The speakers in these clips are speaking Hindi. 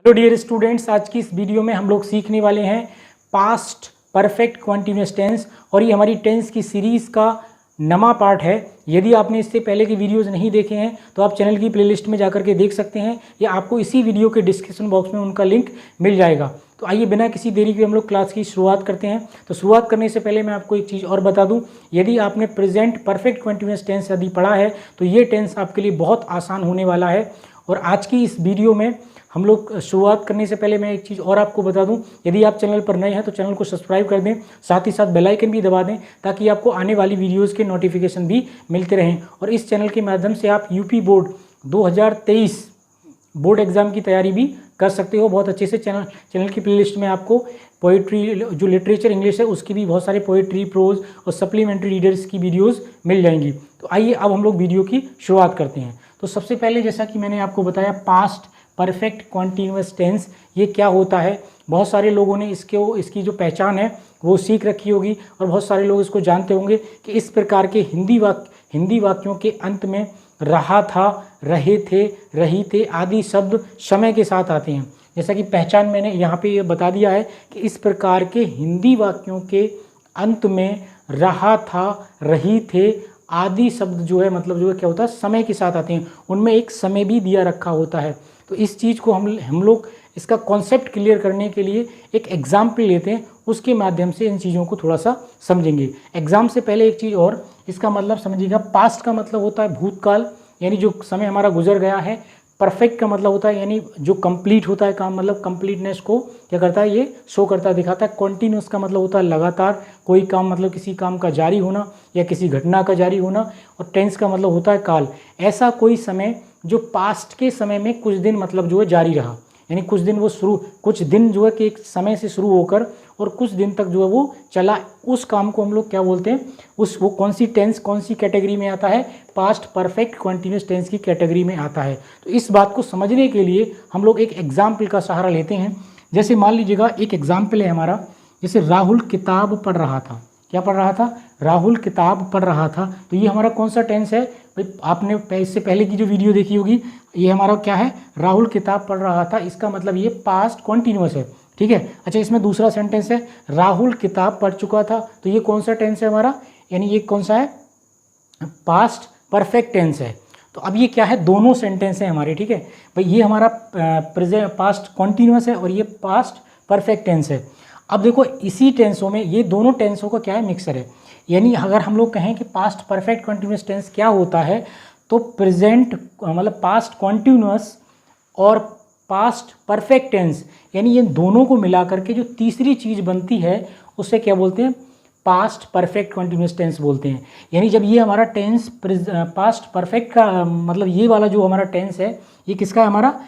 हेलो डियर स्टूडेंट्स, आज की इस वीडियो में हम लोग सीखने वाले हैं पास्ट परफेक्ट कंटीन्यूअस टेंस। और ये हमारी टेंस की सीरीज़ का नवा पार्ट है। यदि आपने इससे पहले के वीडियोस नहीं देखे हैं तो आप चैनल की प्लेलिस्ट में जाकर के देख सकते हैं, या आपको इसी वीडियो के डिस्क्रिप्शन बॉक्स में उनका लिंक मिल जाएगा। तो आइए बिना किसी देरी के हम लोग क्लास की शुरुआत करते हैं। तो शुरुआत करने से पहले मैं आपको एक चीज़ और बता दूं, यदि आपने प्रेजेंट परफेक्ट कंटीन्यूअस टेंस यदि पढ़ा है तो ये टेंस आपके लिए बहुत आसान होने वाला है। और आज की इस वीडियो में हम लोग शुरुआत करने से पहले मैं एक चीज़ और आपको बता दूं, यदि आप चैनल पर नए हैं तो चैनल को सब्सक्राइब कर दें, साथ ही साथ बेल आइकन भी दबा दें ताकि आपको आने वाली वीडियोस के नोटिफिकेशन भी मिलते रहें। और इस चैनल के माध्यम से आप यूपी बोर्ड 2023 बोर्ड एग्ज़ाम की तैयारी भी कर सकते हो बहुत अच्छे से। चैनल की प्लेलिस्ट में आपको पोइट्री, जो लिटरेचर इंग्लिश है उसकी भी बहुत सारे पोइट्री, प्रोज और सप्लीमेंट्री रीडर्स की वीडियोस मिल जाएंगी। तो आइए अब हम लोग वीडियो की शुरुआत करते हैं। तो सबसे पहले जैसा कि मैंने आपको बताया, पास्ट परफेक्ट कॉन्टीन्यूअस टेंस ये क्या होता है। बहुत सारे लोगों ने इसकी जो पहचान है वो सीख रखी होगी, और बहुत सारे लोग इसको जानते होंगे कि इस प्रकार के हिंदी वाक्यों के अंत में रहा था, रहे थे, रही थे आदि शब्द समय के साथ आते हैं। जैसा कि पहचान मैंने यहाँ पे ये बता दिया है कि इस प्रकार के हिंदी वाक्यों के अंत में रहा था, रही थे आदि शब्द जो है, मतलब जो है क्या होता है, समय के साथ आते हैं। उनमें एक समय भी दिया रखा होता है। तो इस चीज़ को हम लोग इसका कॉन्सेप्ट क्लियर करने के लिए एक एग्जाम्पल लेते हैं, उसके माध्यम से इन चीज़ों को थोड़ा सा समझेंगे। एग्जाम से पहले एक चीज़ और, इसका मतलब समझिएगा, पास्ट का मतलब होता है भूतकाल, यानी जो समय हमारा गुजर गया है। परफेक्ट का मतलब होता है यानी जो कंप्लीट होता है काम, मतलब कंप्लीटनेस को क्या करता है, ये शो करता है, दिखाता है। कॉन्टीन्यूअस का मतलब होता है लगातार कोई काम, मतलब किसी काम का जारी होना या किसी घटना का जारी होना। और टेंस का मतलब होता है काल, ऐसा कोई समय जो पास्ट के समय में कुछ दिन मतलब जो है जारी रहा, यानी कुछ दिन वो कुछ दिन जो है कि एक समय से शुरू होकर और कुछ दिन तक जो है वो चला, उस काम को हम लोग क्या बोलते हैं, वो कौन सी टेंस, कौन सी कैटेगरी में आता है, पास्ट परफेक्ट कंटीन्यूअस टेंस की कैटेगरी में आता है। तो इस बात को समझने के लिए हम लोग एक एग्जाम्पल का सहारा लेते हैं। जैसे मान लीजिएगा एक एग्जाम्पल है हमारा, जैसे राहुल किताब पढ़ रहा था। क्या पढ़ रहा था? राहुल किताब पढ़ रहा था। तो ये हमारा कौन सा टेंस है भाई? आपने इससे पहले की जो वीडियो देखी होगी, ये हमारा क्या है, राहुल किताब पढ़ रहा था। इसका मतलब ये पास्ट कॉन्टीन्यूअस है, ठीक है। अच्छा, इसमें दूसरा सेंटेंस है, राहुल किताब पढ़ चुका था। तो ये कौन सा टेंस है हमारा, यानी ये कौन सा है, पास्ट परफेक्ट टेंस है। तो अब ये क्या है, दोनों सेंटेंस हैं हमारे, ठीक है भाई। ये हमारा प्रेजेंट पास्ट कॉन्टीन्यूअस है और ये पास्ट परफेक्ट टेंस है। अब देखो, इसी टेंसों में ये दोनों टेंसों का क्या है, मिक्सर है। यानी अगर हम लोग कहें कि पास्ट परफेक्ट कॉन्टीन्यूअस टेंस क्या होता है, तो प्रेजेंट मतलब पास्ट कॉन्टीन्यूअस और पास्ट परफेक्ट टेंस, यानी ये दोनों को मिला करके जो तीसरी चीज़ बनती है उसे क्या बोलते हैं, पास्ट परफेक्ट कॉन्टीन्यूअस टेंस बोलते हैं। यानी जब ये हमारा टेंस पास्ट परफेक्ट का मतलब ये वाला जो हमारा टेंस है, ये किसका है, हमारा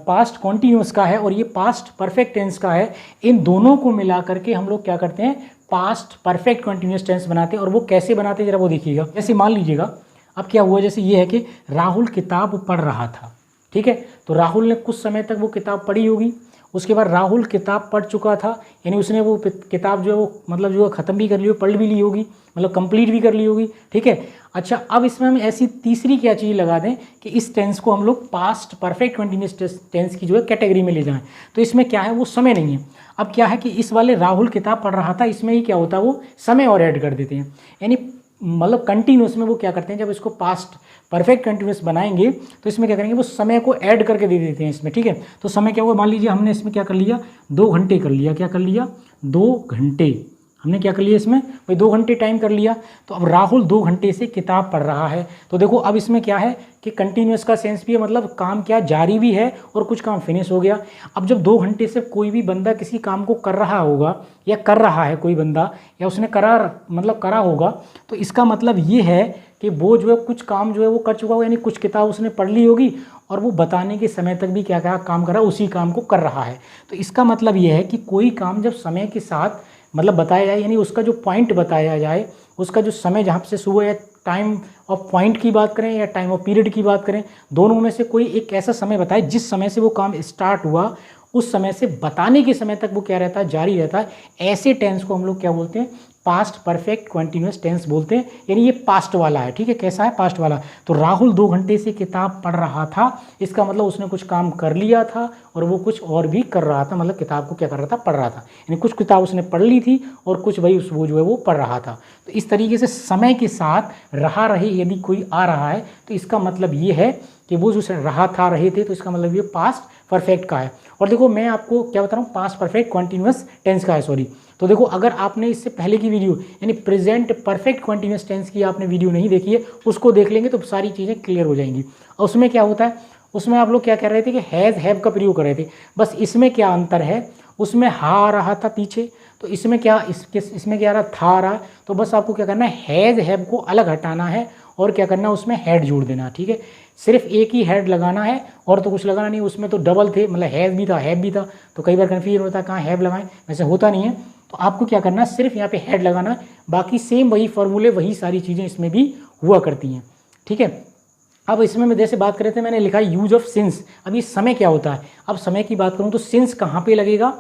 पास्ट कॉन्टीन्यूअस का है, और ये पास्ट परफेक्ट टेंस का है। इन दोनों को मिला करके हम लोग क्या करते हैं, पास्ट परफेक्ट कॉन्टीन्यूअस टेंस बनाते हैं। और वो कैसे बनाते हैं जरा वो देखिएगा। जैसे मान लीजिएगा, अब क्या हुआ, जैसे ये है कि राहुल किताब पढ़ रहा था, ठीक है। तो राहुल ने कुछ समय तक वो किताब पढ़ी होगी, उसके बाद राहुल किताब पढ़ चुका था, यानी उसने वो किताब जो है वो मतलब जो है ख़त्म भी कर ली हो, पढ़ भी ली होगी, मतलब कंप्लीट भी कर ली होगी, ठीक है। अच्छा, अब इसमें हम ऐसी तीसरी क्या चीज़ लगा दें कि इस टेंस को हम लोग पास्ट परफेक्ट कंटीन्यूअस टेंस की जो है कैटेगरी में ले जाएं। तो इसमें क्या है, वो समय नहीं है। अब क्या है कि इस वाले राहुल किताब पढ़ रहा था, इसमें ही क्या होता है, वो समय और ऐड कर देते हैं। यानी मतलब कंटिन्यूस में वो क्या करते हैं, जब इसको पास्ट परफेक्ट कंटिन्यूस बनाएंगे तो इसमें क्या करेंगे, वो समय को ऐड करके दे देते हैं इसमें, ठीक है। तो समय क्या हुआ, मान लीजिए हमने इसमें क्या कर लिया, 2 घंटे कर लिया। क्या कर लिया, 2 घंटे हमने क्या कर लिया इसमें भाई, 2 घंटे टाइम कर लिया। तो अब राहुल 2 घंटे से किताब पढ़ रहा है। तो देखो अब इसमें क्या है कि कंटिन्यूस का सेंस भी है, मतलब काम क्या जारी भी है और कुछ काम फिनिश हो गया। अब जब 2 घंटे से कोई भी बंदा किसी काम को कर रहा होगा या कर रहा है कोई बंदा, या उसने करा होगा, तो इसका मतलब ये है कि वो जो है कुछ काम जो है वो कर चुका होगा, यानी कुछ किताब उसने पढ़ ली होगी, और वो बताने के समय तक भी क्या क्या काम कर रहा है, उसी काम को कर रहा है। तो इसका मतलब ये है कि कोई काम जब समय के साथ मतलब बताया जाए, यानी उसका जो पॉइंट बताया जाए, उसका जो समय जहाँ से शुरू है, टाइम ऑफ पॉइंट की बात करें या टाइम ऑफ पीरियड की बात करें, दोनों में से कोई एक ऐसा समय बताए जिस समय से वो काम स्टार्ट हुआ उस समय से बताने के समय तक वो क्या रहता है, जारी रहता है। ऐसे टेंस को हम लोग क्या बोलते हैं, पास्ट परफेक्ट कंटिन्यूअस टेंस बोलते हैं। यानी ये पास्ट वाला है, ठीक है। कैसा है, पास्ट वाला। तो राहुल 2 घंटे से किताब पढ़ रहा था, इसका मतलब उसने कुछ काम कर लिया था और वो कुछ और भी कर रहा था, मतलब किताब को क्या कर रहा था, पढ़ रहा था। यानी कुछ किताब उसने पढ़ ली थी और कुछ भाई वो जो है वो पढ़ रहा था। तो इस तरीके से समय के साथ रहा रहे यदि कोई आ रहा है तो इसका मतलब ये है कि वो जो रहा था, रहे थे, तो इसका मतलब ये पास्ट परफेक्ट का है। और देखो मैं आपको क्या बता रहा हूँ, पास्ट परफेक्ट कंटिन्यूअस टेंस का है, सॉरी। तो देखो अगर आपने इससे पहले की वीडियो यानी प्रेजेंट परफेक्ट कंटिन्यूअस टेंस की आपने वीडियो नहीं देखी है, उसको देख लेंगे तो सारी चीज़ें क्लियर हो जाएंगी। और उसमें क्या होता है, उसमें आप लोग क्या कह रहे थे कि हैज़ हैव का प्रयोग कर रहे थे। बस इसमें क्या अंतर है, उसमें हा आ रहा था पीछे, तो इसमें क्या, इसमें क्या आ रहा, था आ रहा। तो बस आपको क्या करना है, हैज़ हैव को अलग हटाना है और क्या करना है, उसमें हेड जोड़ देना, ठीक है। सिर्फ एक ही हेड लगाना है और तो कुछ लगाना नहीं। उसमें तो डबल थे, मतलब हैज़ भी था, हैव भी था, तो कई बार कन्फ्यूजन होता है कहाँ हैव लगाएं, वैसे होता नहीं है। तो आपको क्या करना है, सिर्फ यहाँ पे हेड लगाना है, बाकी सेम वही फॉर्मूले, वही सारी चीज़ें इसमें भी हुआ करती हैं, ठीक है। अब इसमें मैं जैसे बात कर रहे थे, मैंने लिखा यूज ऑफ सिंस। अब ये समय क्या होता है, अब समय की बात करूँ तो सिंस कहाँ पे लगेगा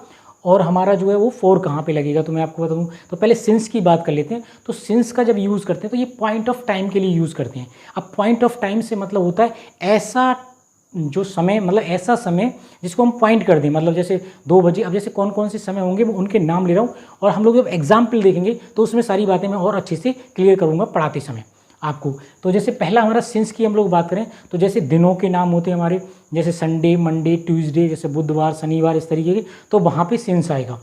और हमारा जो है वो फॉर कहाँ पे लगेगा, तो मैं आपको बता दूँ। तो पहले सिंस की बात कर लेते हैं। तो सिंस का जब यूज़ करते हैं तो ये पॉइंट ऑफ टाइम के लिए यूज़ करते हैं। अब पॉइंट ऑफ टाइम से मतलब होता है ऐसा जो समय, मतलब ऐसा समय जिसको हम पॉइंट कर दें, मतलब जैसे 2 बजे। अब जैसे कौन कौन से समय होंगे वो उनके नाम ले रहा हूँ, और हम लोग जब एग्जाम्पल देखेंगे तो उसमें सारी बातें मैं और अच्छे से क्लियर करूँगा पढ़ाते समय आपको। तो जैसे पहला हमारा सिंस की हम लोग बात करें तो जैसे दिनों के नाम होते हैं हमारे, जैसे संडे, मंडे, ट्यूसडे, जैसे बुधवार, शनिवार, इस तरीके के, तो वहाँ पे सिंस आएगा।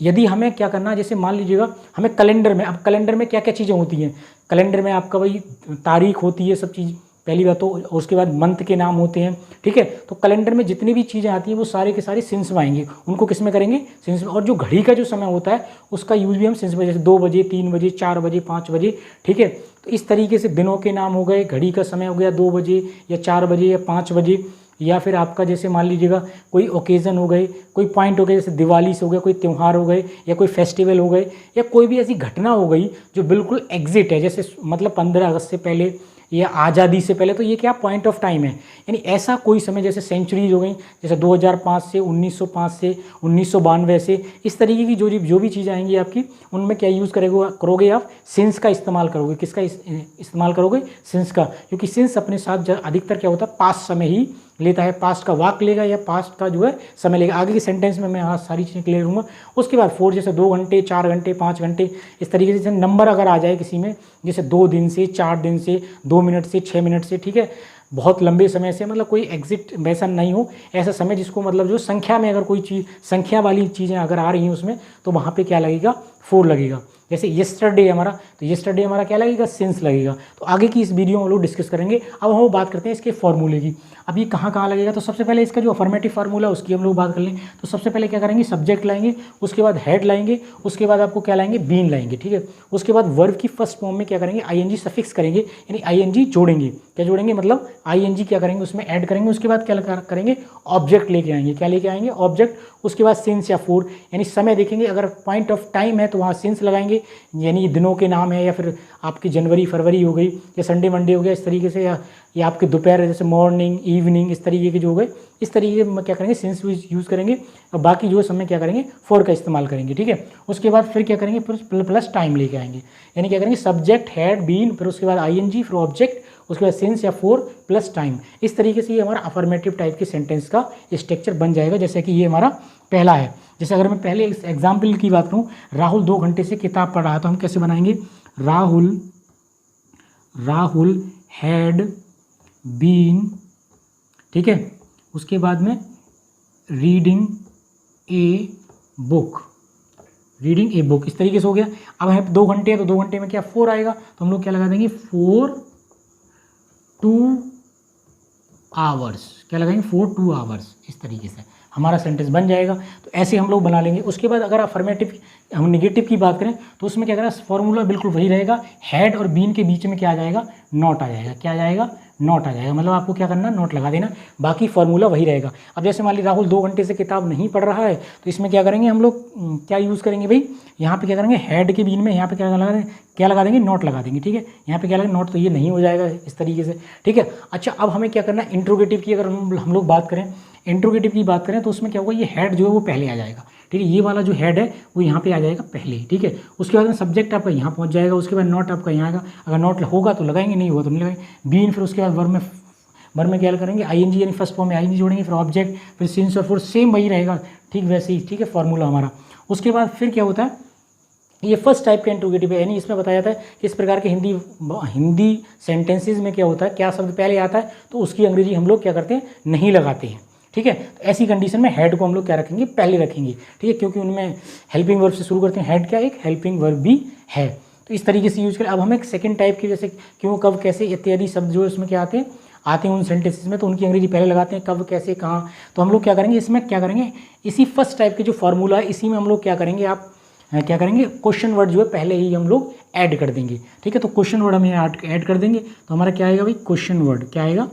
यदि हमें क्या करना है, जैसे मान लीजिएगा हमें कैलेंडर में, अब कैलेंडर में क्या क्या चीज़ें होती हैं, कैलेंडर में आपका वही तारीख होती है, सब चीज़ पहली बात। तो उसके बाद मंथ के नाम होते हैं, ठीक है। तो कैलेंडर में जितनी भी चीज़ें आती हैं वो सारे के सारे सिंस में आएंगे, उनको किस में करेंगे, सिंस में। और जो घड़ी का जो समय होता है उसका यूज़ भी हम सिंस में, जैसे 2 बजे, 3 बजे, 4 बजे, 5 बजे, ठीक है। तो इस तरीके से दिनों के नाम हो गए, घड़ी का समय हो गया 2 बजे या 4 बजे या 5 बजे, या फिर आपका जैसे मान लीजिएगा कोई ओकेज़न हो गए, कोई पॉइंट हो गए, जैसे दिवाली से हो गया, कोई त्यौहार हो गए, या कोई फेस्टिवल हो गए, या कोई भी ऐसी घटना हो गई जो बिल्कुल एग्जिट है, जैसे मतलब 15 अगस्त से पहले या आज़ादी से पहले, तो ये क्या पॉइंट ऑफ टाइम है। यानी ऐसा कोई समय, जैसे सेंचुरीज हो गई, जैसे 2005 से 1905 से 1992 से, इस तरीके की जो भी चीज़ें आएंगी आपकी, उनमें क्या यूज़ करोगे आप, सिंस का इस्तेमाल करोगे। किसका इस्तेमाल करोगे, सिंस का, क्योंकि सिंस अपने साथ अधिकतर क्या होता है, पास्ट समय ही लेता है, पास्ट का वाक लेगा या पास्ट का जो है समय लेगा। आगे के सेंटेंस में मैं यहाँ सारी चीज़ें क्लियर करूँगा। उसके बाद 4, जैसे 2 घंटे, 4 घंटे, 5 घंटे, इस तरीके से नंबर अगर आ जाए किसी में, जैसे 2 दिन से, 4 दिन से, 2 मिनट से, 6 मिनट से, ठीक है, बहुत लंबे समय से, मतलब कोई एग्जिट वैसा नहीं हो, ऐसा समय जिसको मतलब जो संख्या में अगर कोई चीज़, संख्या वाली चीज़ें अगर आ रही हैं उसमें, तो वहाँ पे क्या लगेगा, 4 लगेगा। जैसे येस्टरडे हमारा, तो येस्टरडे हमारा क्या लगेगा, सिंस लगेगा। तो आगे की इस वीडियो में हम लोग डिस्कस करेंगे। अब हम बात करते हैं इसके फॉर्मूले की। अब ये कहाँ कहाँ लगेगा, तो सबसे पहले इसका जो अफर्मेटिव फार्मूला उसकी हम लोग बात कर लें। तो सबसे पहले क्या करेंगे, सब्जेक्ट लाएंगे, उसके बाद हेड लाएंगे, उसके बाद आपको क्या लाएंगे, बीन लाएंगे, ठीक है। उसके बाद वर्ब की फर्स्ट फॉर्म में क्या करेंगे, आईएनजी सफिक्स करेंगे, यानी आईएनजी जोड़ेंगे। क्या जोड़ेंगे, मतलब आईएनजी क्या करेंगे, उसमें ऐड करेंगे। उसके बाद क्या करेंगे, ऑब्जेक्ट लेके आएंगे। क्या लेके आएंगे, ऑब्जेक्ट। उसके बाद सिंस या फॉर, यानी समय देखेंगे, अगर पॉइंट ऑफ टाइम है तो वहाँ सिंस लगाएंगे, यानी दिनों के नाम है, या फिर आपकी जनवरी फरवरी हो गई, या संडे मंडे हो गया, इस तरीके से, या आपके दोपहर जैसे मॉर्निंग इवनिंग, इस तरीके के जो हो गए, इस तरीके में क्या करेंगे, सिंस यूज़ करेंगे। और बाकी जो समय क्या करेंगे, फॉर का इस्तेमाल करेंगे, ठीक है। उसके बाद फिर क्या करेंगे, प्लस टाइम लेके आएंगे, यानी क्या करेंगे, सब्जेक्ट, हेड, बीन, फिर उसके बाद आईएनजी, फिर ऑब्जेक्ट, उसके बाद सिंस या फॉर प्लस टाइम। इस तरीके से ये हमारा अफर्मेटिव टाइप के सेंटेंस का स्ट्रक्चर बन जाएगा। जैसे कि ये हमारा पहला है। जैसे अगर मैं पहले इस एग्जाम्पल की बात करूँ, राहुल 2 घंटे से किताब पढ़ रहा है, तो हम कैसे बनाएंगे, राहुल हैड बीन, ठीक है। उसके बाद में रीडिंग ए बुक, इस तरीके से हो गया। अब है 2 घंटे है, तो 2 घंटे में क्या 4 आएगा, तो हम लोग क्या लगा देंगे, 4 2 आवर्स, क्या लगाएंगे, 4 2 आवर्स। इस तरीके से हमारा सेंटेंस बन जाएगा। तो ऐसे हम लोग बना लेंगे। उसके बाद अगर अफर्मेटिव, हम नेगेटिव की बात करें तो उसमें क्या करें, फॉर्मूला बिल्कुल वही रहेगा। हेड और बीन के बीच में क्या आ जाएगा, नॉट आ जाएगा। क्या आ जाएगा, नॉट आ जाएगा। मतलब आपको क्या करना, नॉट लगा देना, बाकी फॉर्मूला वही रहेगा। अब जैसे मान लीजिए राहुल 2 घंटे से किताब नहीं पढ़ रहा है, तो इसमें क्या करेंगे हम लोग, क्या यूज़ करेंगे भाई, यहाँ पे क्या करेंगे, हेड के बीन में यहाँ पे क्या लगा देंगे, नॉट लगा देंगे, ठीक है। यहाँ पे क्या लगा, नॉट, तो ये नहीं हो जाएगा इस तरीके से, ठीक है। अच्छा, अब हमें क्या करना है, इंट्रोगेटिव की अगर हम लोग बात करें, इंट्रोगेटिव की बात करें तो उसमें क्या होगा, ये हेड जो है वो पहले आ जाएगा, ठीक है, ये वाला जो हेड है वो यहाँ पे आ जाएगा पहले, ठीक है। उसके बाद में सब्जेक्ट आपका यहाँ पहुँच जाएगा, उसके बाद नॉट आपका यहाँ आएगा, अगर नॉट होगा तो लगाएंगे, नहीं होगा तो नहीं लगाएंगे। बीन, फिर उसके बाद वर्ब में क्या करेंगे, आईएनजी यानी फर्स्ट फॉर्म में आईएनजी जोड़ेंगे, फिर ऑब्जेक्ट, फिर सिंस और फिर सेम वही रहेगा, ठीक वैसे ही, ठीक है, फॉर्मूला हमारा। उसके बाद फिर क्या होता है, ये फर्स्ट टाइप का इंट्रोगेटिव है, यानी इसमें बताया जाता है कि इस प्रकार के हिंदी सेंटेंसेस में क्या होता है, क्या शब्द पहले आता है तो उसकी अंग्रेजी हम लोग क्या करते हैं, नहीं लगाते हैं, ठीक है। तो ऐसी कंडीशन में हेड को हम लोग क्या रखेंगे, पहले रखेंगे, ठीक है, क्योंकि उनमें हेल्पिंग वर्ब से शुरू करते हैं, हेड क्या एक हेल्पिंग वर्ब भी है, तो इस तरीके से यूज करें। अब हम एक सेकेंड टाइप के, जैसे क्यों, कब, कैसे इत्यादि शब्द जो है उसमें क्या आते हैं उन सेंटेंसेस में, तो उनकी अंग्रेजी पहले लगाते हैं, कब, कैसे, कहाँ। तो हम लोग क्या करेंगे, इसमें क्या करेंगे, इसी फर्स्ट टाइप के जो फॉर्मूला है इसी में हम लोग क्या करेंगे, आप क्या करेंगे, क्वेश्चन वर्ड जो है पहले ही हम लोग ऐड कर देंगे, ठीक है। तो क्वेश्चन वर्ड हम यहाँ ऐड कर देंगे, तो हमारा क्या आएगा भाई, क्वेश्चन वर्ड, क्या आएगा,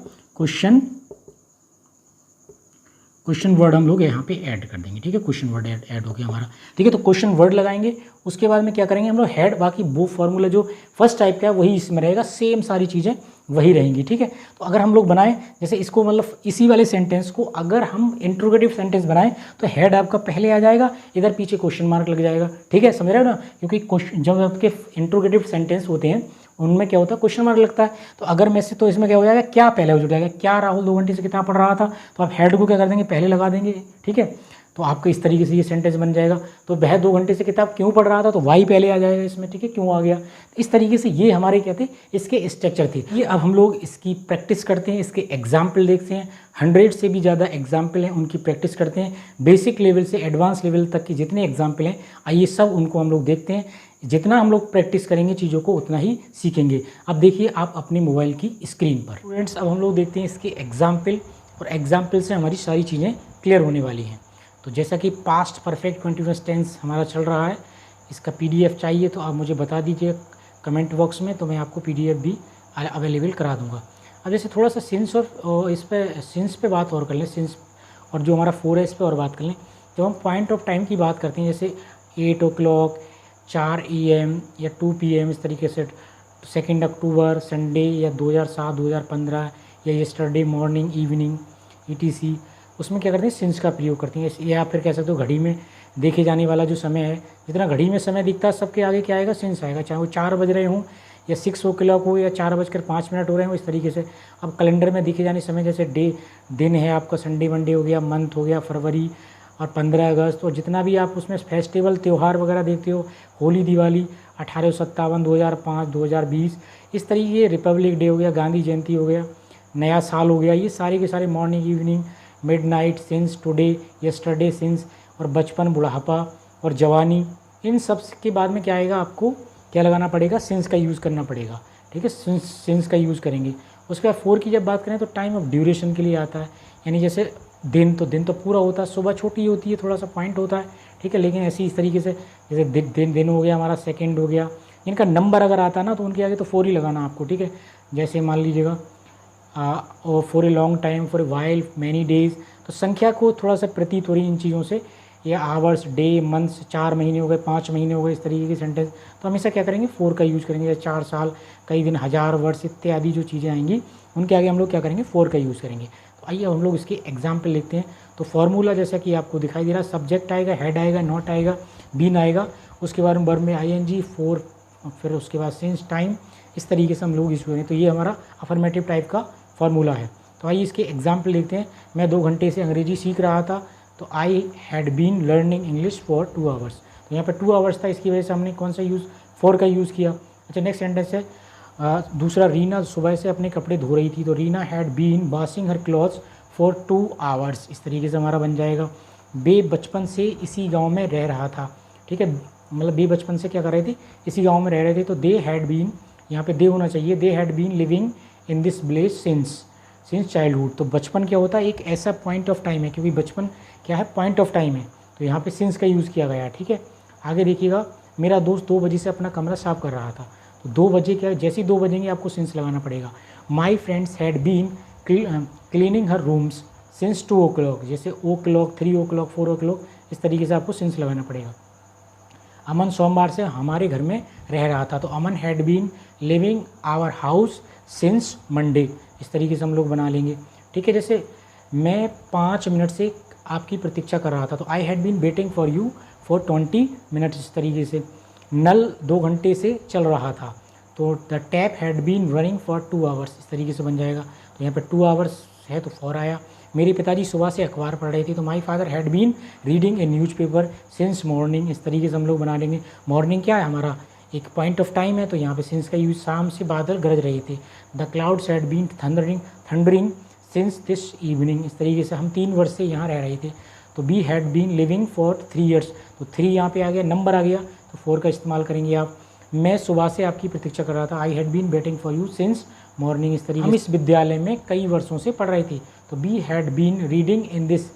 क्वेश्चन वर्ड हम लोग यहाँ पे ऐड कर देंगे, ठीक है, क्वेश्चन वर्ड ऐड हो गया हमारा, ठीक है। तो क्वेश्चन वर्ड लगाएंगे, उसके बाद में क्या करेंगे हम लोग, हेड, बाकी वो फॉर्मूला जो फर्स्ट टाइप का है वही इसमें रहेगा, सेम सारी चीज़ें वही रहेंगी, ठीक है। तो अगर हम लोग बनाएं, जैसे इसको मतलब इसी वाले सेंटेंस को अगर हम इंट्रोगेटिव सेंटेंस बनाएं तो हेड आपका पहले आ जाएगा, इधर पीछे क्वेश्चन मार्क लग जाएगा, ठीक है, समझ रहे हो ना, क्योंकि जब आपके इंट्रोगेटिव सेंटेंस होते हैं उनमें क्या होता है, क्वेश्चन मार्क लगता है। तो अगर मैं से, तो इसमें क्या हो जाएगा, क्या पहले हो जाएगा, क्या राहुल 2 घंटे से किताब पढ़ रहा था, तो आप हेड को क्या कर देंगे, पहले लगा देंगे, ठीक है। तो आपको इस तरीके से ये सेंटेंस बन जाएगा। तो वह 2 घंटे से किताब क्यों पढ़ रहा था, तो वाई पहले आ जाएगा इसमें, ठीक है, क्यों आ गया। इस तरीके से ये हमारे क्या थे, इसके स्ट्रक्चर थे। ये अब हम लोग इसकी प्रैक्टिस करते हैं, इसके एग्जाम्पल देखते हैं, 100 से भी ज़्यादा एग्जाम्पल हैं, उनकी प्रैक्टिस करते हैं, बेसिक लेवल से एडवांस लेवल तक के जितने एग्जाम्पल हैं, आइए सब उनको हम लोग देखते हैं। जितना हम लोग प्रैक्टिस करेंगे चीज़ों को उतना ही सीखेंगे। अब देखिए आप अपने मोबाइल की स्क्रीन पर स्टूडेंट्स, अब हम लोग देखते हैं इसके एग्जाम्पल, और एग्जाम्पल से हमारी सारी चीज़ें क्लियर होने वाली हैं। तो जैसा कि पास्ट परफेक्ट कंटीन्यूअस टेंस हमारा चल रहा है, इसका पीडीएफ चाहिए तो आप मुझे बता दीजिए कमेंट बॉक्स में, तो मैं आपको पीडीएफ भी अवेलेबल करा दूंगा। अब जैसे थोड़ा सा सिंस और इस पे सिंस पे बात और कर लें, सिंस और जो हमारा 4 है इस पे और बात कर लें। जब हम पॉइंट ऑफ टाइम की बात करते हैं, जैसे 8 o'clock, 4 AM या 2 PM, इस तरीके से 2 अक्टूबर संडे, या 2007, 2015, या यस्टरडे मॉर्निंग, इवनिंग, ETC, उसमें क्या करते हैं, सिंस का प्रयोग करते हैं। या फिर कह सकते हो घड़ी में देखे जाने वाला जो समय है, जितना घड़ी में समय दिखता है सबके आगे क्या आएगा, सिंस आएगा, चाहे वो 4 बज रहे हों या 6 o'clock हो या 4:05 हो रहे हो, इस तरीके से। अब कैलेंडर में दिखे जाने समय, जैसे दिन है आपका, संडे मंडे हो गया, मंथ हो गया फरवरी, और 15 अगस्त, और जितना भी आप उसमें फेस्टिवल त्यौहार वगैरह देखते हो, होली, दिवाली, 1857, 2005, 2020, इस तरीके, रिपब्लिक डे हो गया, गांधी जयंती हो गया, नया साल हो गया, ये सारे के सारे, morning, evening, midnight, since, today, yesterday, since, और बचपन, बुढ़ापा और जवानी, इन सब के बाद में क्या आएगा, आपको क्या लगाना पड़ेगा, सिंस का यूज़ करना पड़ेगा, ठीक है, सिंस का यूज़ करेंगे। उसके बाद 4 की जब बात करें तो टाइम ऑफ ड्यूरेशन के लिए आता है, यानी जैसे दिन तो पूरा होता है, सुबह छोटी होती है, थोड़ा सा पॉइंट होता है, ठीक है, लेकिन ऐसी इस तरीके से, जैसे दिन हो गया हमारा, सेकंड हो गया, इनका नंबर अगर आता है ना तो उनके आगे तो 4 ही लगाना आपको, ठीक है। जैसे मान लीजिएगा for a long time, for a while, many days, तो संख्या को थोड़ा सा प्रतीत हो रही इन चीज़ों से, या आवर्स, डे, मंथ्स, 4 महीने हो गए, 5 महीने हो गए, इस तरीके की सेंटेंस, तो हमेशा क्या करेंगे, 4 का यूज़ करेंगे। 4 साल, कई दिन, 1000 वर्ष इत्यादि जो चीज़ें आएंगी उनके आगे हम लोग क्या करेंगे, 4 का यूज़ करेंगे। तो आइए हम लोग इसके एग्जाम्पल लिखते हैं। तो फार्मूला जैसा कि आपको दिखाई दे रहा है, सब्जेक्ट आएगा, हेड आएगा, नॉट आएगा, बीन आएगा, उसके बाद वर्ब में ING, 4, फिर उसके बाद सिंस, टाइम, इस तरीके से हम लोग यूज़ करेंगे। तो ये हमारा अफर्मेटिव टाइप का फार्मूला है। तो आइए इसके एग्जाम्पल देखते हैं। मैं 2 घंटे से अंग्रेजी सीख रहा था, तो I had been learning English for 2 hours. तो यहाँ पर 2 आवर्स था, इसकी वजह से हमने कौन सा यूज़, 4 का यूज़ किया। अच्छा, नेक्स्ट सेंटेंस है दूसरा, रीना सुबह से अपने कपड़े धो रही थी, तो Reena had been washing her clothes for 2 hours, इस तरीके से हमारा बन जाएगा। बे बचपन से इसी गाँव में रह रहा था, ठीक है, मतलब बे बचपन से क्या कर रहे थे, इसी गाँव में रह रहे थे, तो दे हैड बीन, यहाँ पे दे होना चाहिए, they had been living in this village since childhood. तो बचपन क्या होता है, एक ऐसा पॉइंट ऑफ टाइम है, क्योंकि बचपन क्या है, पॉइंट ऑफ टाइम है, तो यहाँ पे सिंस का यूज़ किया गया है, ठीक है। आगे देखिएगा, मेरा दोस्त 2 बजे से अपना कमरा साफ़ कर रहा था, तो 2 बजे क्या है, जैसे ही 2 बजेंगे आपको सिंस लगाना पड़ेगा। My friends had been cleaning her rooms since 2 o'clock, जैसे o'clock, 3 o'clock, 4 o'clock, इस तरीके से आपको सिंस लगाना पड़ेगा। अमन सोमवार से हमारे घर में रह रहा था, तो Aman had been living our house since Monday, इस तरीके से हम लोग बना लेंगे, ठीक है। जैसे मैं 5 मिनट से आपकी प्रतीक्षा कर रहा था, तो I had been waiting for you for 20 minutes. इस तरीके से नल 2 घंटे से चल रहा था, तो the tap had been running for 2 hours. इस तरीके से बन जाएगा। तो यहाँ पे 2 आवर्स है तो फॉर आया। मेरे पिताजी सुबह से अखबार पढ़ रहे थे, तो my father had been reading a newspaper since morning. इस तरीके से हम लोग बना लेंगे। मॉर्निंग क्या है हमारा, एक पॉइंट ऑफ टाइम है, तो यहाँ पे सिंस का यूज शाम से बादल गरज रहे थे। The clouds had been thundering since this evening. इस तरीके से हम 3 वर्ष से यहाँ रह रहे थे। तो we had been living for 3 years, तो 3 यहाँ पे आ गया, नंबर आ गया, तो 4 का इस्तेमाल करेंगे आप। मैं सुबह से आपकी प्रतीक्षा कर रहा था, I had been waiting for you since morning. इस तरीके हम इस विद्यालय में कई वर्षों से पढ़ रहे थे, तो we had been reading in this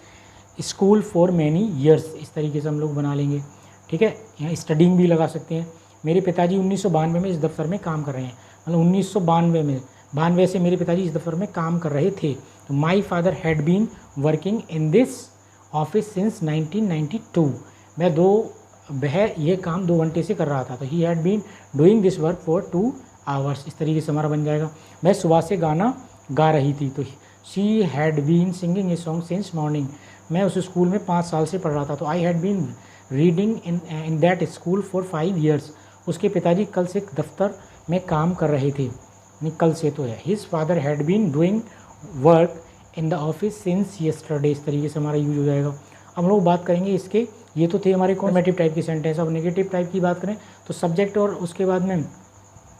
school for many years. इस तरीके से हम लोग बना लेंगे। ठीक है, यहाँ स्टडिंग भी लगा सकते हैं। मेरे पिताजी 1992 में इस दफ्तर में काम कर रहे हैं, मतलब 1992 में, 92 से मेरे पिताजी इस दफ्तर में काम कर रहे थे। तो my father had been working in this office since 1992। वह ये काम 2 घंटे से कर रहा था, तो he had been doing this work for 2 hours. इस तरीके से हमारा बन जाएगा। मैं सुबह से गाना गा रही थी, तो she had been singing a song since morning. मैं उस स्कूल में 5 साल से पढ़ रहा था, तो I had been reading in that school for 5 years. उसके पिताजी कल से दफ्तर में काम कर रहे थे, नहीं कल से तो है। His father had been doing work in the office since yesterday. इस तरीके से हमारा यूज हो जाएगा। अब हम लोग बात करेंगे इसके, ये तो थे हमारे कॉन्फर्मेटिव टाइप के सेंटेंस। अब नेगेटिव टाइप की बात करें तो सब्जेक्ट और उसके बाद में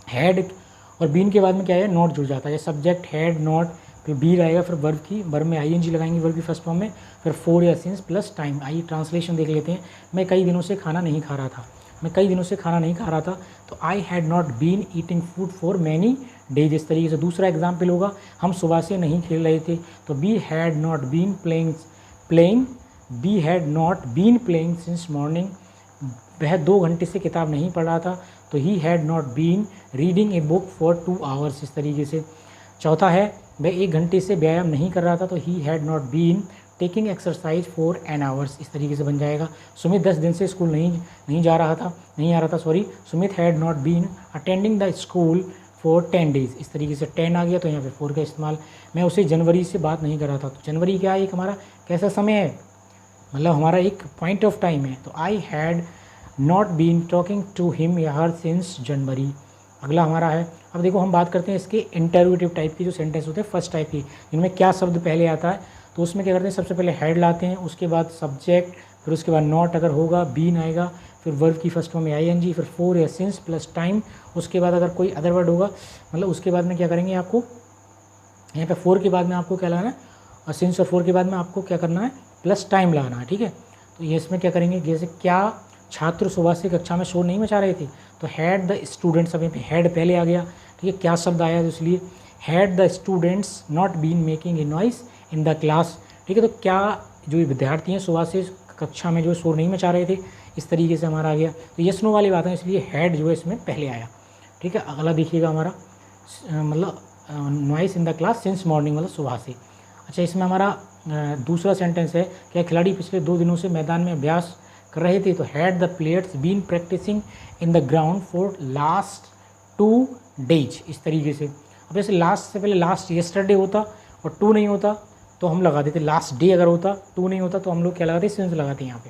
हैड और बीन के बाद में क्या है, नॉट जुड़ जाता है। सब्जेक्ट हैड नॉट, फिर बी रहेगा, फिर वर्ब में आईएनजी लगाएंगे वर्ब की फर्स्ट फॉर्म में, फिर फॉर या सिंस प्लस टाइम। आइए ट्रांसलेशन देख लेते हैं। मैं कई दिनों से खाना नहीं खा रहा था, तो I had not been eating food for many days. इस तरीके से दूसरा एग्जाम्पल होगा, हम सुबह से नहीं खेल रहे थे, तो we had not been playing since morning. वह 2 घंटे से किताब नहीं पढ़ रहा था, तो he had not been reading a book for 2 hours. इस तरीके से चौथा है, वह 1 घंटे से व्यायाम नहीं कर रहा था, तो he had not been taking exercise for an hours. इस तरीके से बन जाएगा। सुमित 10 दिन से स्कूल नहीं आ रहा था। Sumit had not been attending the school for 10 days. इस तरीके से 10 आ गया, तो यहाँ पे 4 का इस्तेमाल। मैं उसे जनवरी से बात नहीं कर रहा था, तो जनवरी क्या है, एक हमारा कैसा समय है, मतलब हमारा एक पॉइंट ऑफ टाइम है। तो I had not been talking to him या हर सिंस जनवरी। अगला हमारा है, अब देखो हम बात करते हैं इसके इंटरोगेटिव टाइप की जो सेंटेंस होते हैं फर्स्ट टाइप की, जिनमें क्या शब्द पहले आता है। तो उसमें क्या करते हैं, सबसे पहले हैड लाते हैं, उसके बाद सब्जेक्ट, फिर उसके बाद नॉट अगर होगा, बीन आएगा, फिर वर्ब की फर्स्ट फॉर्म में आईएनजी, फिर फॉर या सिंस प्लस टाइम। उसके बाद अगर कोई अदर वर्ड होगा, मतलब उसके बाद में क्या करेंगे, आपको यहाँ पे 4 के बाद में आपको क्या लाना है, और सिंस और 4 के बाद में आपको क्या करना है, प्लस टाइम लाना है। ठीक है, तो ये इसमें क्या करेंगे, जैसे क्या छात्र सुबह से कक्षा में शोर नहीं मचा रहे थे, तो हैड द स्टूडेंट्स, अब यहाँ पे हैड पहले आ गया। ठीक है, क्या शब्द आया, तो इसलिए had the students not been making a noise in the class. ठीक है, तो क्या जो विद्यार्थी हैं सुबह से कक्षा में जो शोर नहीं मचा रहे थे, इस तरीके से हमारा आ गया। तो यस नो वाली बात है, इसलिए हैड जो है इसमें पहले आया। ठीक है, अगला देखिएगा हमारा, मतलब noise in the class since morning, मतलब सुबह से। अच्छा, इसमें हमारा दूसरा सेंटेंस है, क्या खिलाड़ी पिछले 2 दिनों से मैदान में अभ्यास कर रहे थे, तो had the players been practising in the ground for last 2 days. इस तरीके से, अब जैसे लास्ट से पहले लास्ट येस्टरडे होता और 2 नहीं होता तो हम लगा देते लास्ट डे, अगर होता 2 नहीं होता तो हम लोग क्या लगाते, सिंस लगाते हैं यहाँ पे।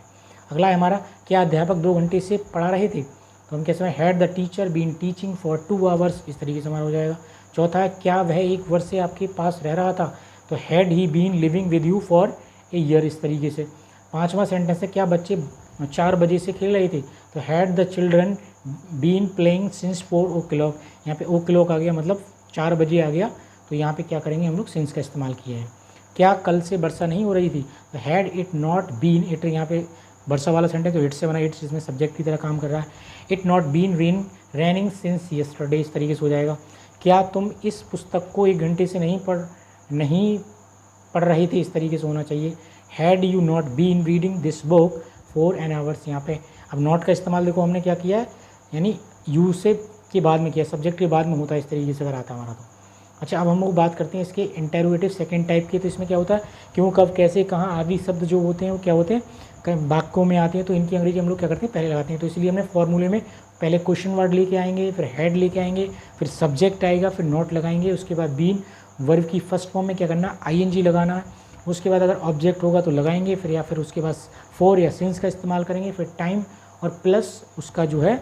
अगला है हमारा, क्या अध्यापक 2 घंटे से पढ़ा रहे थे, तो हम कैसे, had the teacher been teaching for 2 hours. इस तरीके से हमारा हो जाएगा। चौथा है, क्या वह 1 वर्ष से आपके पास रह रहा था, तो had he been living with you for a year. इस तरीके से। 5वां सेंटेंस है, क्या बच्चे 4 बजे से खेल रहे थे, तो had the children been playing since 4 o'clock। यहाँ पे o'clock आ गया, मतलब 4 बजे आ गया, तो यहाँ पे क्या करेंगे हम लोग, सिंस का इस्तेमाल किया है। क्या कल से वर्षा नहीं हो रही थी, तो had it not been, it यहाँ पे वर्षा वाला सेंटेंस, तो इट से बना, इट इसमें सब्जेक्ट की तरह काम कर रहा है। It not been raining since yesterday. इस तरीके से हो जाएगा। क्या तुम इस पुस्तक को 1 घंटे से नहीं पढ़ रहे थे, इस तरीके से होना चाहिए। Had you not been reading this book for an hours. यहाँ पे अब नॉट का इस्तेमाल देखो हमने क्या किया है, यानी यू से के बाद में किया, सब्जेक्ट के बाद में होता है, इस तरीके से अगर आता हमारा तो। अच्छा, अब हम लोग बात करते हैं इसके इंटरोगेटिव सेकंड टाइप की। तो इसमें क्या होता है, क्यों, कब, कैसे, कहाँ आदि शब्द जो होते हैं वो क्या होते हैं, वाक्यों में आते हैं, तो इनकी अंग्रेजी हम लोग क्या करते हैं, पहले लगाते हैं। तो इसलिए हमने फॉर्मूले में पहले क्वेश्चन वर्ड लेके आएंगे, फिर हैड लेके आएंगे, फिर सब्जेक्ट आएगा, फिर नॉट लगाएंगे, उसके बाद बीन, वर्ब की फर्स्ट फॉर्म में क्या करना, आईएनजी लगाना, उसके बाद अगर ऑब्जेक्ट होगा तो लगाएंगे फिर, या फिर उसके बाद फॉर या सिंस का इस्तेमाल करेंगे, फिर टाइम और प्लस उसका जो है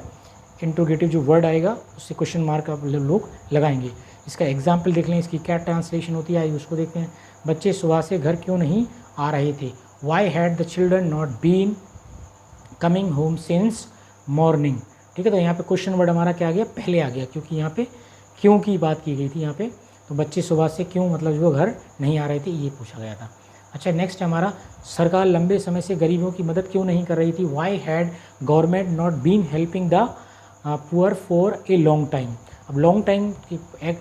इंट्रोगेटिव जो वर्ड आएगा उससे क्वेश्चन मार्क आप लोग लगाएंगे। इसका एग्जाम्पल देख लें, इसकी क्या ट्रांसलेशन होती है उसको देखते हैं। बच्चे सुबह से घर क्यों नहीं आ रहे थे? Why had the children not been coming home since morning. ठीक है, तो यहाँ पे क्वेश्चन वर्ड हमारा क्या आ गया, पहले आ गया, क्योंकि यहाँ पे क्यों की बात की गई थी यहाँ पे। तो बच्चे सुबह से क्यों मतलब जो घर नहीं आ रहे थे ये पूछा गया था। अच्छा, नेक्स्ट हमारा, सरकार लंबे समय से गरीबों की मदद क्यों नहीं कर रही थी? Why had government not been helping the poor for a long time. अब लॉन्ग टाइम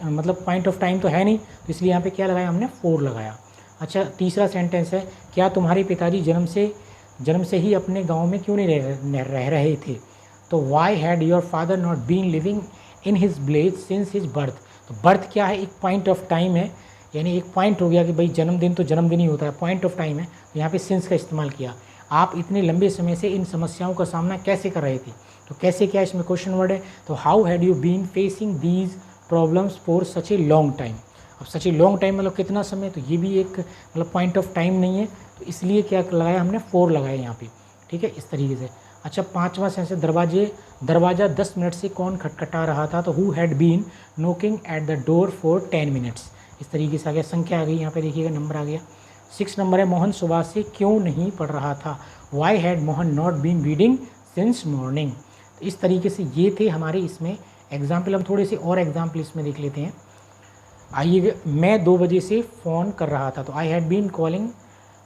मतलब पॉइंट ऑफ टाइम तो है नहीं, तो इसलिए यहाँ पे क्या लगाया हमने, फॉर लगाया। अच्छा, तीसरा सेंटेंस है, क्या तुम्हारे पिताजी जन्म से ही अपने गांव में क्यों नहीं रह रहे थे? तो why had your father not been living in his village since his birth. तो बर्थ क्या है, एक पॉइंट ऑफ टाइम है, यानी एक पॉइंट हो गया कि भाई जन्मदिन तो जन्मदिन ही होता है, पॉइंट ऑफ टाइम है, तो यहाँ पे सिंस का इस्तेमाल किया। आप इतने लंबे समय से इन समस्याओं का सामना कैसे कर रहे थे? तो कैसे क्या इसमें क्वेश्चन वर्ड है, तो how had you been facing these problems for such a long time. अब सच ए लॉन्ग टाइम मतलब कितना समय, तो ये भी एक मतलब पॉइंट ऑफ टाइम नहीं है, तो इसलिए क्या लगाया हमने, फॉर लगाया यहाँ पे। ठीक है, इस तरीके से। अच्छा, पांचवा सेंटेंस, दरवाज़ा 10 मिनट से कौन खटखटा रहा था? तो who had been knocking at the door for 10 minutes. इस तरीके से आ गया, संख्या आ गई यहाँ पे, देखिएगा नंबर आ गया। 6 नंबर है, मोहन सुबह से क्यों नहीं पढ़ रहा था? Why had Mohan not been reading since morning. तो इस तरीके से ये थे हमारे इसमें एग्जाम्पल। हम थोड़े से और एग्जाम्पल इसमें देख लेते हैं। आइए, मैं 2 बजे से फ़ोन कर रहा था, तो आई हैड बीन कॉलिंग,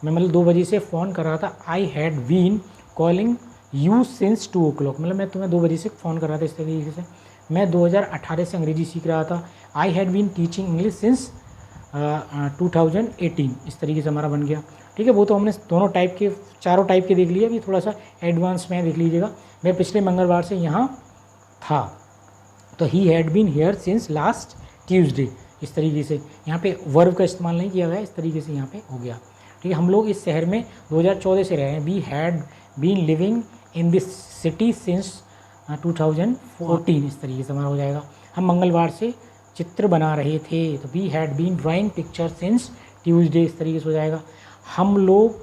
मैं मतलब 2 बजे से फ़ोन कर रहा था। I had been calling you since 2 o'clock, मतलब मैं तुम्हें 2 बजे से फ़ोन कर रहा था। इस तरीके से मैं 2018 से अंग्रेजी सीख रहा था। I had been teaching English since 2018। इस तरीके से हमारा बन गया। ठीक है, वो तो हमने दोनों टाइप के, चारों टाइप के देख लिए। अभी थोड़ा सा एडवांस में देख लीजिएगा। मैं पिछले मंगलवार से यहाँ था, तो he had been here since last Tuesday. इस तरीके से यहाँ पे वर्ब का इस्तेमाल नहीं किया गया, इस तरीके से यहाँ पे हो गया। ठीक है, हम लोग इस शहर में 2014 से रहे हैं। We had been living in this city since 2014। इस तरीके से हमारा हो जाएगा। हम मंगलवार से चित्र बना रहे थे, तो we had been drawing picture since Tuesday. इस तरीके से हो जाएगा। हम लोग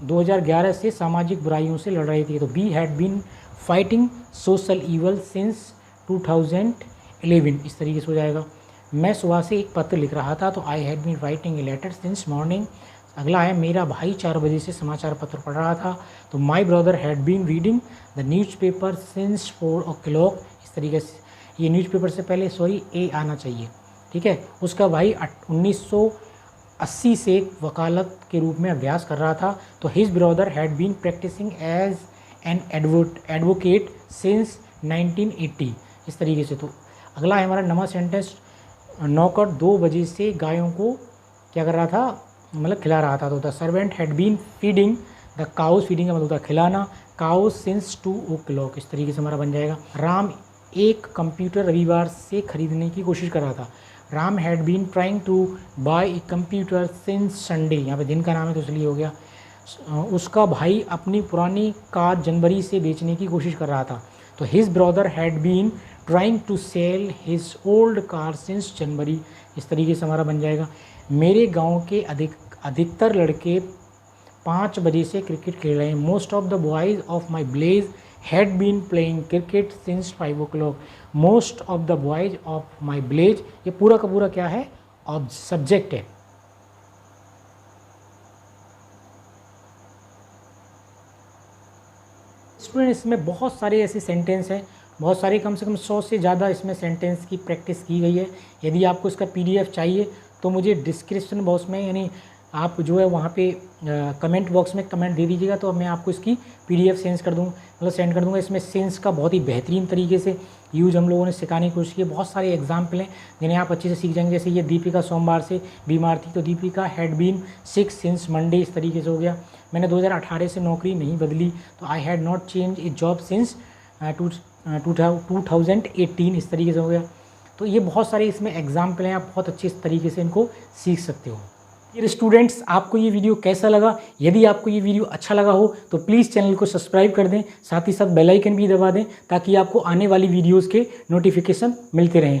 2011 से सामाजिक बुराइयों से लड़ रहे थे, तो we had been fighting social evil since 2011। इस तरीके से हो जाएगा। मैं सुबह से एक पत्र लिख रहा था, तो I had been writing a letter since morning. अगला है, मेरा भाई 4 बजे से समाचार पत्र पढ़ रहा था, तो my brother had been reading the newspaper since 4 o'clock। इस तरीके से, ये न्यूज़पेपर से पहले ए आना चाहिए। ठीक है, उसका भाई 1980 से वकालत के रूप में अभ्यास कर रहा था, तो his brother had been practising as an advocate since 1980। इस तरीके से। तो अगला है हमारा नवा सेंटेंस, नौकर 2 बजे से गायों को क्या कर रहा था, मतलब खिला रहा था। तो the servant had been feeding the cows, feeding का मतलब होता है खिलाना, काउस सिंस 2 o'clock। इस तरीके से हमारा बन जाएगा। राम एक कंप्यूटर रविवार से खरीदने की कोशिश कर रहा था। Ram had been trying to buy a computer since Sunday. यहाँ पे दिन का नाम है तो इसलिए हो गया। उसका भाई अपनी पुरानी कार जनवरी से बेचने की कोशिश कर रहा था, तो his brother had been trying to sell his old car since January. इस तरीके से हमारा बन जाएगा। मेरे गांव के अधिकतर लड़के 5 बजे से क्रिकेट खेल रहे हैं। Most of the boys of my village had been playing cricket since 5 o'clock। Most of the boys of my village, ये पूरा का पूरा क्या है, ऑब सब्जेक्ट है। स्टूडेंट, इसमें बहुत सारे ऐसे सेंटेंस हैं, बहुत सारे, कम से कम 100 से ज़्यादा इसमें सेंटेंस की प्रैक्टिस की गई है। यदि आपको इसका PDF चाहिए तो मुझे डिस्क्रिप्शन बॉक्स में, यानी आप जो है वहाँ पे कमेंट बॉक्स में कमेंट दे दीजिएगा, तो मैं आपको इसकी PDF सेंड कर दूँगा। इसमें सेंस का बहुत ही बेहतरीन तरीके से यूज हम लोगों ने सिखाने की कोशिश की। बहुत सारे एग्जाम्पल हैं जिन्हें आप अच्छे से सीख जाएंगे। जैसे ये दीपिका सोमवार से बीमार थी, तो Deepika had been sick since Monday. इस तरीके से हो गया। मैंने 2018 से नौकरी नहीं बदली, तो I had not change A job since 2018। इस तरीके से हो गया। तो ये बहुत सारे इसमें एग्जाम्पल हैं, आप बहुत अच्छे इस तरीके से इनको सीख सकते हो। ये स्टूडेंट्स, आपको ये वीडियो कैसा लगा? यदि आपको ये वीडियो अच्छा लगा हो तो प्लीज़ चैनल को सब्सक्राइब कर दें, साथ ही साथ बेल आइकन भी दबा दें, ताकि आपको आने वाली वीडियोज़ के नोटिफिकेशन मिलते रहें।